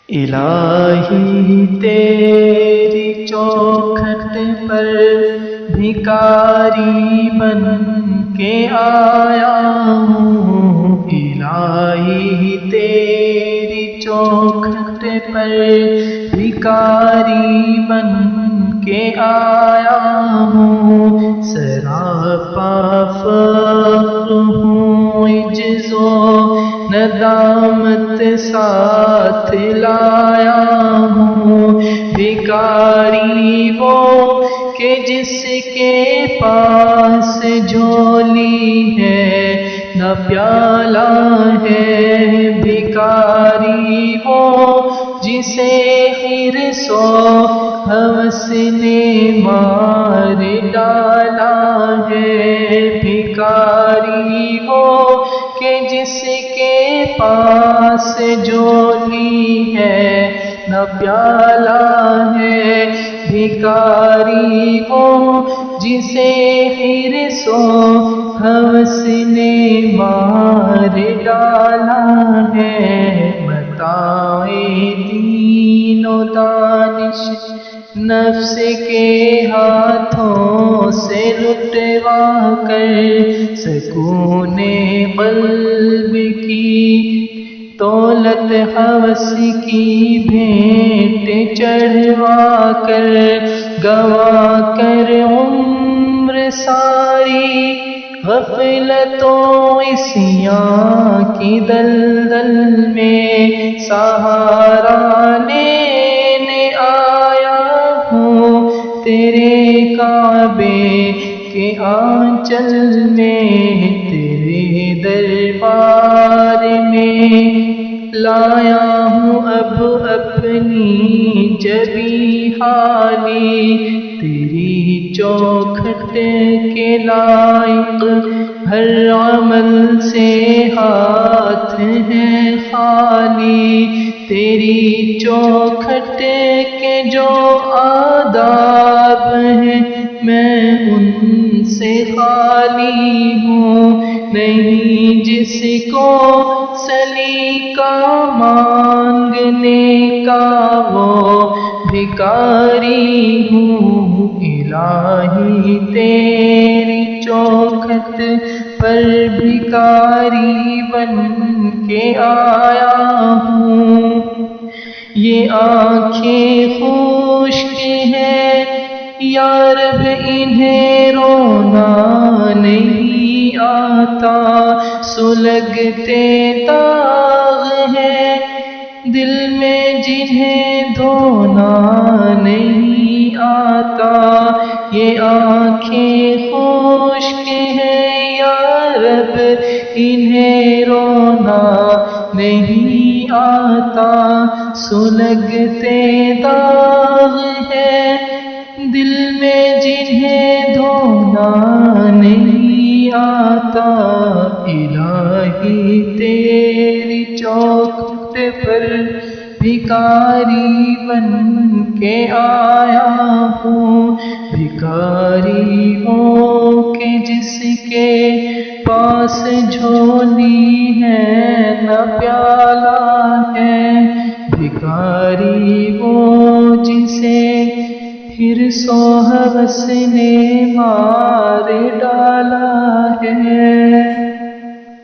الہی تیری چوکھٹ پر بھکاری بن کے آیا ہوں، الہی تیری چوکھٹ پر بھکاری بن کے آیا ہوں، سراپا فقر ہوں، عجز و ندامت ساتھ لایا ہوں، بھکاری وہ کہ جس کے پاس جھولی ہے نہ پیالہ ہے، بھکاری وہ جسے حرص و ہوس نے مار ڈالا ہے، بھکاری وہ کہ جس کے پاس جھولی ہے نہ پیالہ ہے، بھکاری وہ جسے حرص و ہوس نے مار ڈالا ہے، متاع دین و دانش نفس کے ہاتھوں سے لٹوا کر، سکون قلب کی دولت ہوس کی بھیٹ چڑھوا کر، گوا کر عمر ساری غفلتوں عصیاں کی دلدل میں سہارا لینے آیا ہوں، تیرے کعبے کے آنچل میں، تیرے دربار میں لایا ہوں اب اپنی جبیں حالی، تیری چوکھٹ کے لائق ہر عمل سے ہاتھ ہے خالی، تیری چوکھٹ کے جو آداب ہیں میں ان سے خالی ہوں، نہیں جس کو سلیقہ مانگنے کا وہ بھکاری ہوں، الہی تیری چوکھٹ پر بھکاری بن کے آیا ہوں، یہ آنکھیں خشک ہیں یا رب انہیں رونا نہیں آتا، سلگتے داغ ہیں دل میں جنہیں دھونا نہیں آتا، یہ آنکھیں خشک ہیں یا رب انہیں رونا نہیں آتا، سلگتے داغ ہیں دل میں جنہیں دھونا نہیں آتا، الہی تیری چوکھٹ پر بھکاری بن کے آیا ہوں، بھکاری وہ کہ جس کے پاس جھولی ہے نہ پیالہ ہے، بھکاری وہ جسے حرص و ہوس نے مار ڈالا ہے۔